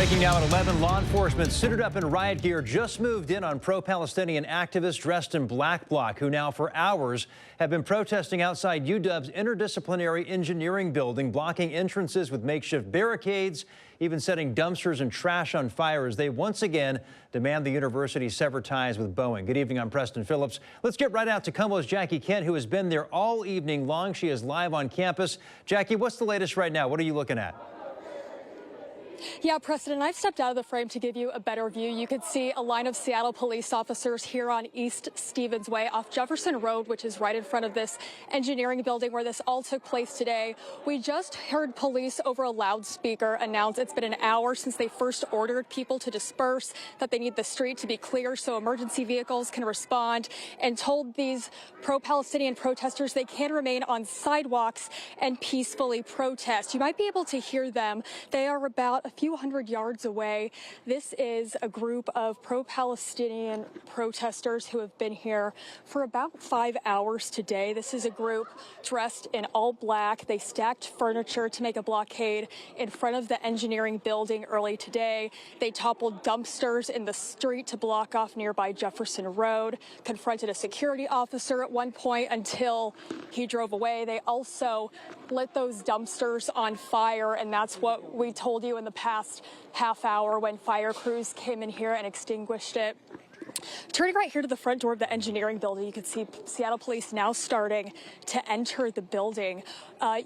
Breaking now at 11, law enforcement suited up in riot gear just moved in on pro-Palestinian activists dressed in black bloc who now for hours have been protesting outside UW's Interdisciplinary Engineering building, blocking entrances with makeshift barricades, even setting dumpsters and trash on fire as they once again demand the university sever ties with Boeing. Good evening, I'm Preston Phillips. Let's get right out to Como's Jackie Kent, who has been there all evening long. She is live on campus. Jackie, what's the latest right now? What are you looking at? Yeah, Preston, I've stepped out of the frame to give you a better view. You could see a line of Seattle police officers here on East Stevens Way off Jefferson Road, which is right in front of this engineering building where this all took place today. We just heard police over a loudspeaker announce it's been an hour since they first ordered people to disperse, that they need the street to be clear so emergency vehicles can respond, and told these pro-Palestinian protesters they can remain on sidewalks and peacefully protest. You might be able to hear them. They are about a few hundred yards away. This is a group of pro-Palestinian protesters who have been here for about 5 hours today. This is a group dressed in all black. They stacked furniture to make a blockade in front of the engineering building early today. They toppled dumpsters in the street to block off nearby Jefferson Road, confronted a security officer at one point until he drove away. They also lit those dumpsters on fire, and that's what we told you in the past half hour when fire crews came in here and extinguished it. Turning right here to the front door of the engineering building, you can see Seattle police now starting to enter the building.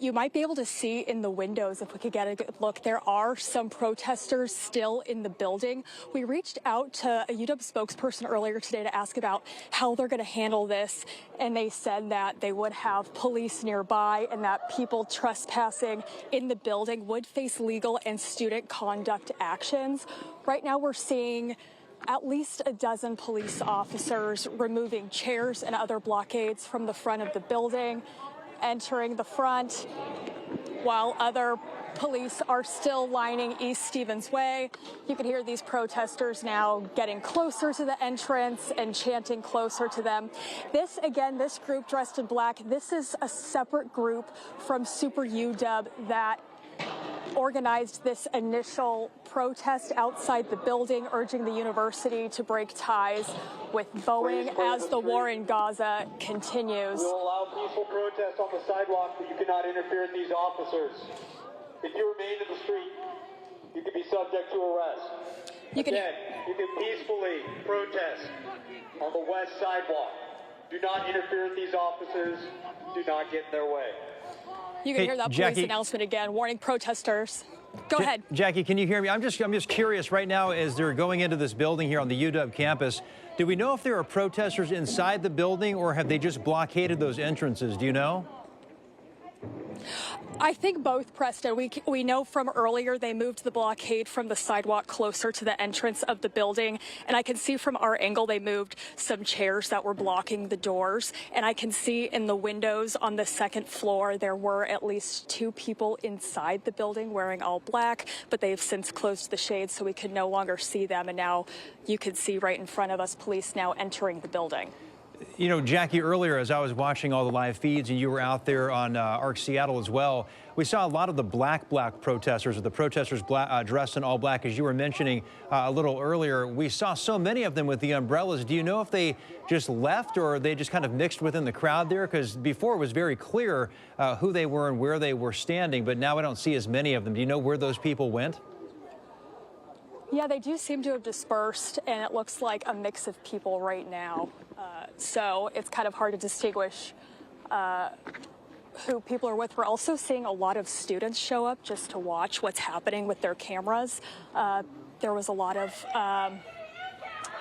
You might be able to see in the windows, if we could get a good look, there are some protesters still in the building. We reached out to a UW spokesperson earlier today to ask about how they're going to handle this, and they said that they would have police nearby and that people trespassing in the building would face legal and student conduct actions. Right now we're seeing at least a dozen police officers removing chairs and other blockades from the front of the building, entering the front, while other police are still lining East Stevens Way. You can hear these protesters now getting closer to the entrance and chanting closer to them. This group dressed in black, this is a separate group from Super UW that organized this initial protest outside the building, urging the university to break ties with Boeing as the war in Gaza continues. We'll allow peaceful protest on the sidewalk, but you cannot interfere with these officers. If you remain in the street, you can be subject to arrest. You can peacefully protest on the west sidewalk. Do not interfere with these officers. Do not get in their way. You can hear that police announcement again, warning protesters. Go ahead. Jackie, can you hear me? I'm just curious right now as they're going into this building here on the UW campus. Do we know if there are protesters inside the building or have they just blockaded those entrances? Do you know? I think both, Preston. We know from earlier they moved the blockade from the sidewalk closer to the entrance of the building. And I can see from our angle they moved some chairs that were blocking the doors. And I can see in the windows on the second floor there were at least 2 people inside the building wearing all black, but they've since closed the shades so we could no longer see them. And now you can see right in front of us police now entering the building. You know, Jackie, earlier as I was watching all the live feeds and you were out there on ARC Seattle as well, we saw a lot of the black protesters, or the protesters dressed in all black, as you were mentioning a little earlier. We saw so many of them with the umbrellas. Do you know if they just left or they just kind of mixed within the crowd there? Because before it was very clear who they were and where they were standing, but now I don't see as many of them. Do you know where those people went? Yeah, they do seem to have dispersed, and it looks like a mix of people right now. So it's kind of hard to distinguish who people are with. We're also seeing a lot of students show up just to watch what's happening with their cameras. There was a lot of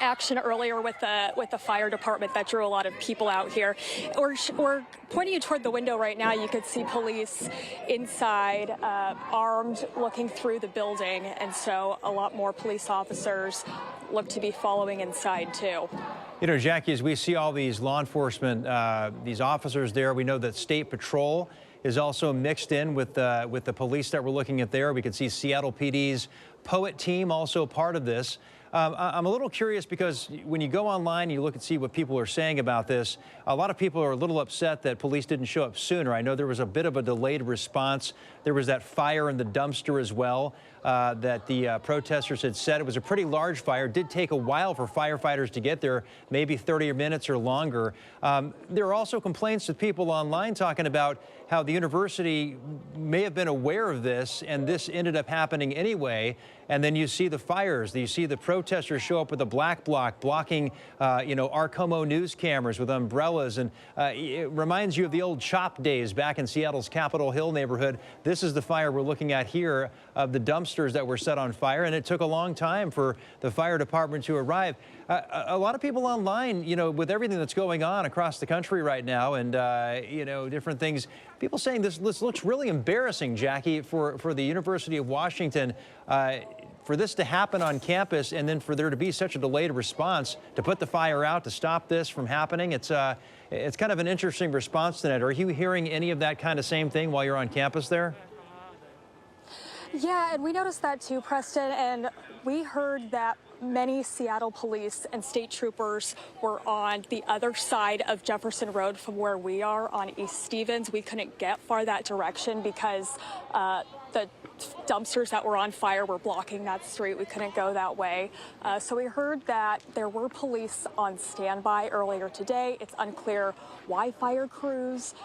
action earlier with the fire department that drew a lot of people out here. We're pointing you toward the window right now. You could see police inside, armed, looking through the building, and so a lot more police officers look to be following inside too. You know, Jackie, as we see all these law enforcement, these officers there, we know that State Patrol is also mixed in with the police that we're looking at there. We can see Seattle PD's Poet team also part of this. I'm a little curious because when you go online, you look and see what people are saying about this. A lot of people are a little upset that police didn't show up sooner. I know there was a bit of a delayed response. There was that fire in the dumpster as well that the protesters had said. It was a pretty large fire. It did take a while for firefighters to get there, maybe 30 minutes or longer. There are also complaints with people online talking about how the university may have been aware of this and this ended up happening anyway. And then you see the fires, you see the protesters show up with a black bloc blocking, Arcomo news cameras with umbrellas. And it reminds you of the old CHOP days back in Seattle's Capitol Hill neighborhood. This is the fire we're looking at here of the dumpsters that were set on fire. And it took a long time for the fire department to arrive. A lot of people online, with everything that's going on across the country right now and, different things, people saying this looks really embarrassing, Jackie, for the University of Washington. For this to happen on campus and then for there to be such a delayed response to put the fire out, to stop this from happening, it's kind of an interesting response tonight. Are you hearing any of that kind of same thing while you're on campus there? Yeah, and we noticed that too, Preston, and we heard that many Seattle police and state troopers were on the other side of Jefferson Road from where we are on East Stevens. We couldn't get far that direction because the dumpsters that were on fire were blocking that street. We couldn't go that way. So we heard that there were police on standby earlier today. It's unclear why fire crews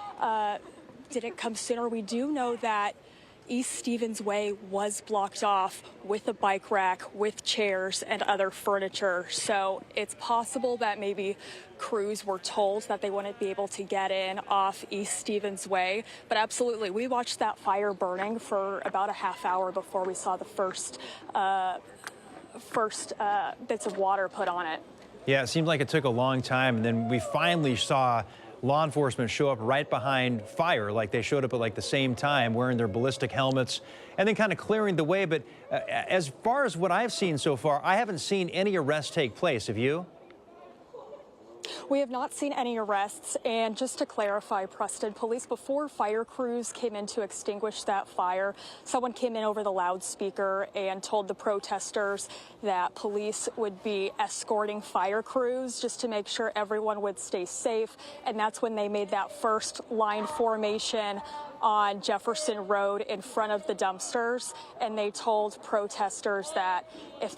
didn't come sooner. We do know that East Stevens Way was blocked off with a bike rack, with chairs and other furniture. So it's possible that maybe crews were told that they wouldn't be able to get in off East Stevens Way. But absolutely, we watched that fire burning for about a half hour before we saw the first bits of water put on it. Yeah, it seemed like it took a long time. And then we finally saw law enforcement show up right behind fire, like they showed up at like the same time wearing their ballistic helmets and then kind of clearing the way. But as far as what I've seen so far, I haven't seen any arrests take place. Have you? We have not seen any arrests, and just to clarify, Preston, police, before fire crews came in to extinguish that fire, someone came in over the loudspeaker and told the protesters that police would be escorting fire crews just to make sure everyone would stay safe, and that's when they made that first line formation on Jefferson Road in front of the dumpsters, and they told protesters that if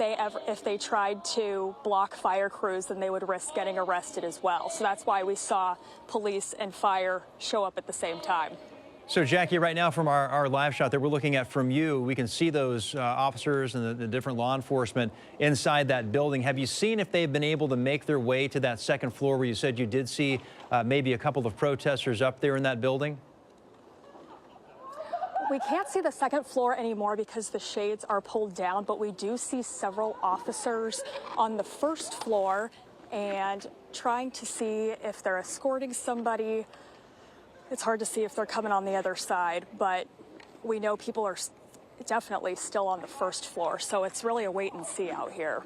they tried to block fire crews, then they would risk getting arrested as well. So that's why we saw police and fire show up at the same time. So, Jackie, right now from our live shot that we're looking at from you, we can see those officers and the different law enforcement inside that building. Have you seen if they've been able to make their way to that second floor where you said you did see maybe a couple of protesters up there in that building? We can't see the second floor anymore because the shades are pulled down, but we do see several officers on the first floor and trying to see if they're escorting somebody. It's hard to see if they're coming on the other side, but we know people are definitely still on the first floor, so it's really a wait and see out here.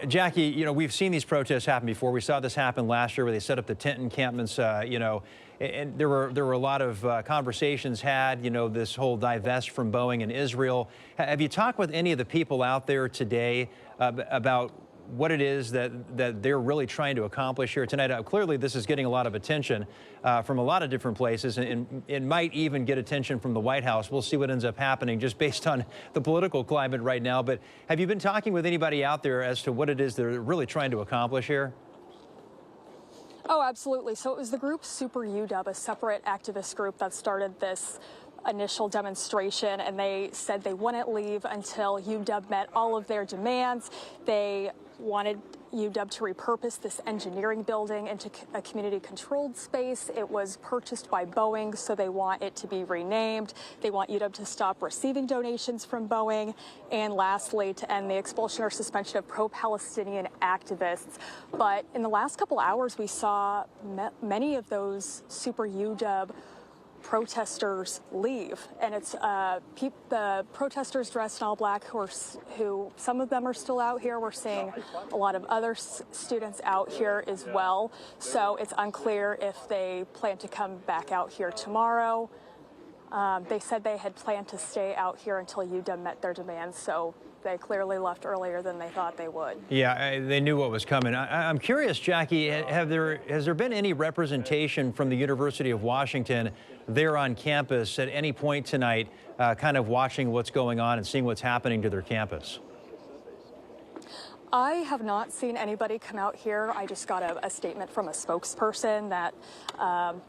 Jackie, we've seen these protests happen before. We saw this happen last year where they set up the tent encampments, and there were a lot of conversations had, this whole divest from Boeing in Israel. Have you talked with any of the people out there today about what it is that they're really trying to accomplish here tonight? Clearly, this is getting a lot of attention from a lot of different places, and it might even get attention from the White House. We'll see what ends up happening just based on the political climate right now. But have you been talking with anybody out there as to what it is they're really trying to accomplish here? Oh, absolutely. So it was the group Super UW, a separate activist group that started this initial demonstration, and they said they wouldn't leave until UW met all of their demands. They wanted UW to repurpose this engineering building into a community-controlled space. It was purchased by Boeing, so they want it to be renamed. They want UW to stop receiving donations from Boeing. And lastly, to end the expulsion or suspension of pro-Palestinian activists. But in the last couple hours, we saw many of those Super UW protesters leave, and it's the protesters dressed in all black who some of them are still out here. We're seeing a lot of other students out here as well, so it's unclear if they plan to come back out here tomorrow. They said they had planned to stay out here until UW met their demands, so they clearly left earlier than they thought they would. Yeah, they knew what was coming. I'm curious, Jackie, has there been any representation from the University of Washington there on campus at any point tonight, kind of watching what's going on and seeing what's happening to their campus? I have not seen anybody come out here. I just got a statement from a spokesperson that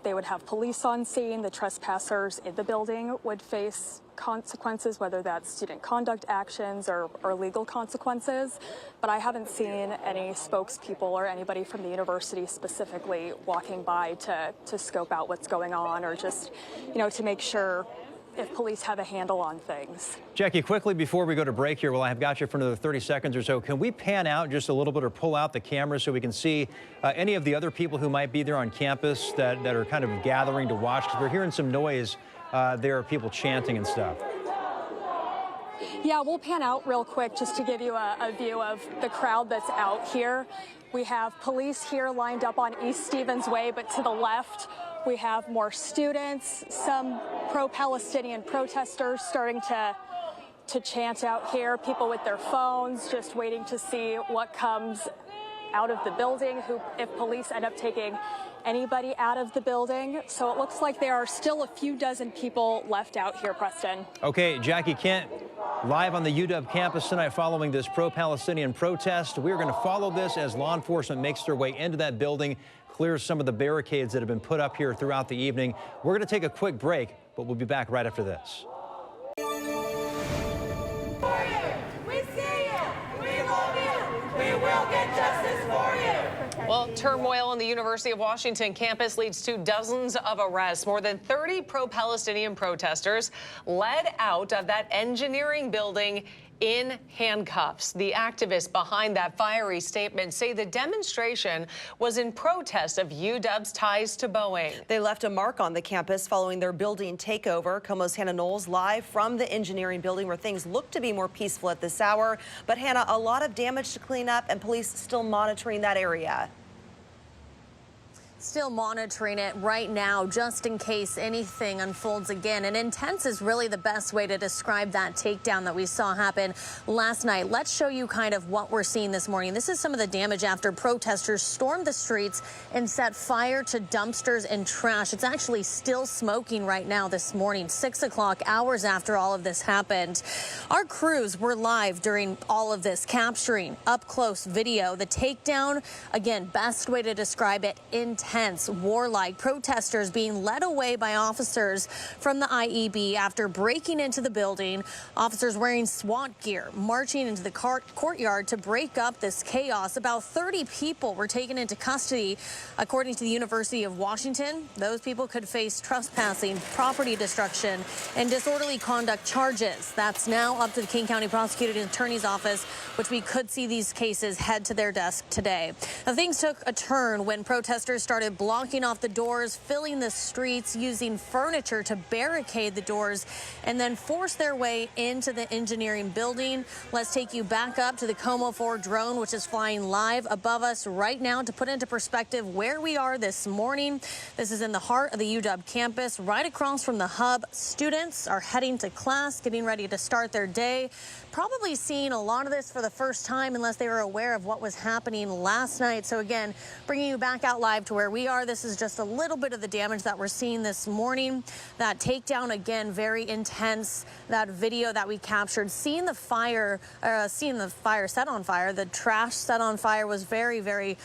they would have police on scene. The trespassers in the building would face consequences, whether that's student conduct actions or legal consequences. But I haven't seen any spokespeople or anybody from the university specifically walking by to scope out what's going on or just, to make sure if police have a handle on things. Jackie, quickly before we go to break here, well, I've got you for another 30 seconds or so. Can we pan out just a little bit or pull out the camera so we can see any of the other people who might be there on campus that are kind of gathering to watch? Because we're hearing some noise. There are people chanting and stuff. Yeah, we'll pan out real quick just to give you a view of the crowd that's out here. We have police here lined up on East Stevens Way, but to the left, we have more students, some pro-Palestinian protesters starting to chant out here, people with their phones just waiting to see what comes out of the building, if police end up taking anybody out of the building. So it looks like there are still a few dozen people left out here, Preston. Okay, Jackie Kent, live on the UW campus tonight following this pro-Palestinian protest. We're going to follow this as law enforcement makes their way into that building, clears some of the barricades that have been put up here throughout the evening. We're going to take a quick break, but we'll be back right after this. Well, turmoil on the University of Washington campus leads to dozens of arrests. More than 30 pro-Palestinian protesters led out of that engineering building in handcuffs. The activists behind that fiery statement say the demonstration was in protest of UW's ties to Boeing. They left a mark on the campus following their building takeover. KOMO's Hannah Knowles live from the engineering building where things look to be more peaceful at this hour. But Hannah, a lot of damage to clean up and police still monitoring that area. Still monitoring it right now, just in case anything unfolds again. And intense is really the best way to describe that takedown that we saw happen last night. Let's show you kind of what we're seeing this morning. This is some of the damage after protesters stormed the streets and set fire to dumpsters and trash. It's actually still smoking right now this morning, 6 o'clock, hours after all of this happened. Our crews were live during all of this, capturing up close video. The takedown, again, best way to describe it, intense, warlike, protesters being led away by officers from the IEB after breaking into the building. Officers wearing SWAT gear marching into the courtyard to break up this chaos. About 30 people were taken into custody. According to the University of Washington, those people could face trespassing, property destruction, and disorderly conduct charges. That's now up to the King County Prosecuting Attorney's Office, which we could see these cases head to their desk today. Now, things took a turn when protesters started blocking off the doors, filling the streets, using furniture to barricade the doors, and then force their way into the engineering building. Let's take you back up to the KOMO 4 drone, which is flying live above us right now to put into perspective where we are this morning. This is in the heart of the UW campus, right across from the hub. Students are heading to class, getting ready to start their day. Probably seeing a lot of this for the first time unless they were aware of what was happening last night. So again, bringing you back out live to where we are. This is just a little bit of the damage that we're seeing this morning. That takedown, again, very intense. That video that we captured, seeing the fire set on fire, the trash set on fire was very, very,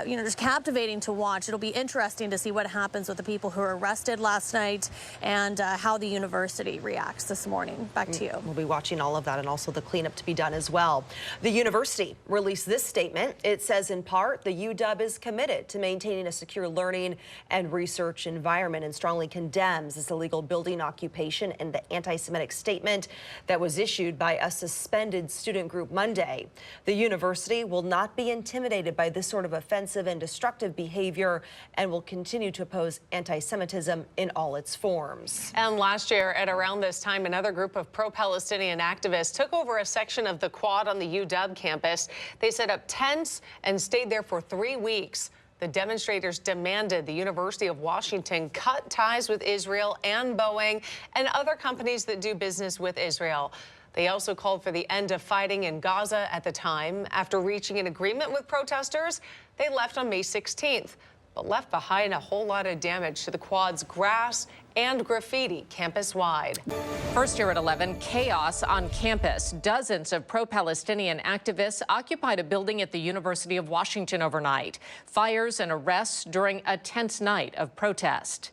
just captivating to watch. It'll be interesting to see what happens with the people who were arrested last night and how the university reacts this morning. Back to you. We'll be watching all of that and also the cleanup to be done as well. The university released this statement. It says, in part, the UW is committed to maintaining a secure learning and research environment and strongly condemns this illegal building occupation and the anti-Semitic statement that was issued by a suspended student group Monday. The university will not be intimidated by this sort of offensive and destructive behavior and will continue to oppose anti-Semitism in all its forms. And last year, at around this time, another group of pro-Palestinian activists took over a section of the quad on the UW campus. They set up tents and stayed there for 3 weeks. The demonstrators demanded the University of Washington cut ties with Israel and Boeing and other companies that do business with Israel. They also called for the end of fighting in Gaza at the time. After reaching an agreement with protesters, they left on May 16th, but left behind a whole lot of damage to the quad's grass and graffiti campus-wide. First here at 11, chaos on campus. Dozens of pro-Palestinian activists occupied a building at the University of Washington overnight. Fires and arrests during a tense night of protest.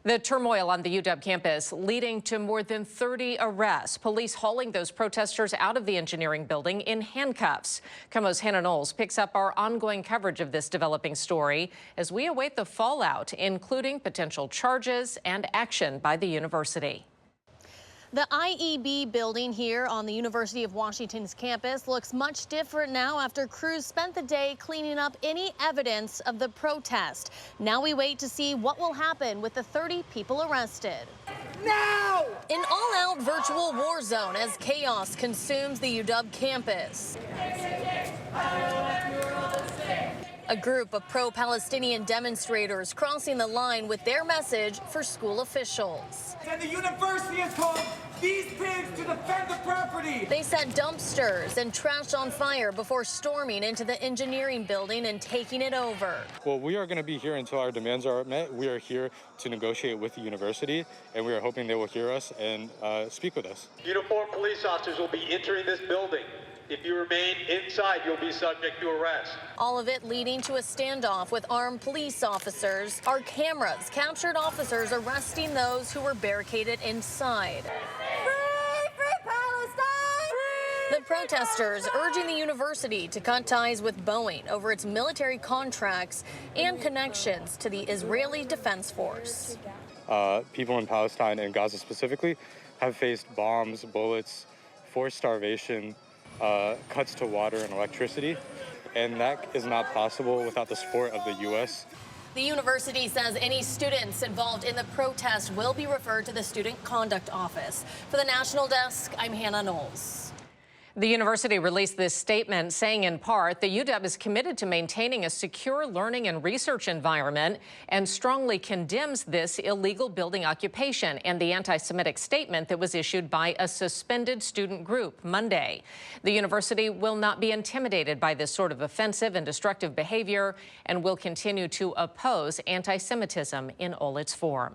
The turmoil on the UW campus leading to more than 30 arrests. Police hauling those protesters out of the engineering building in handcuffs. KOMO's Hannah Knowles picks up our ongoing coverage of this developing story as we await the fallout, including potential charges and action by the university. The IEB building here on the University of Washington's campus looks much different now after crews spent the day cleaning up any evidence of the protest. Now we wait to see what will happen with the 30 people arrested. Now! An all-out virtual war zone as chaos consumes the UW campus. A group of pro-Palestinian demonstrators crossing the line with their message for school officials. And the university has called these pigs to defend the property. They set dumpsters and trash on fire before storming into the engineering building and taking it over. Well, we are going to be here until our demands are met. We are here to negotiate with the university, and we are hoping they will hear us and speak with us. Uniformed police officers will be entering this building. If you remain inside, you'll be subject to arrest. All of it leading to a standoff with armed police officers. Our cameras captured officers arresting those who were barricaded inside. Free Palestine! The protesters urging the university to cut ties with Boeing over its military contracts and connections to the Israeli Defense Force. People in Palestine and Gaza specifically have faced bombs, bullets, forced starvation, cuts to water and electricity, and that is not possible without the support of the U.S. The university says any students involved in the protest will be referred to the Student Conduct Office. For the National Desk, I'm Hannah Knowles. The university released this statement saying in part the UW is committed to maintaining a secure learning and research environment and strongly condemns this illegal building occupation and the anti-Semitic statement that was issued by a suspended student group Monday. The university will not be intimidated by this sort of offensive and destructive behavior and will continue to oppose anti-Semitism in all its forms.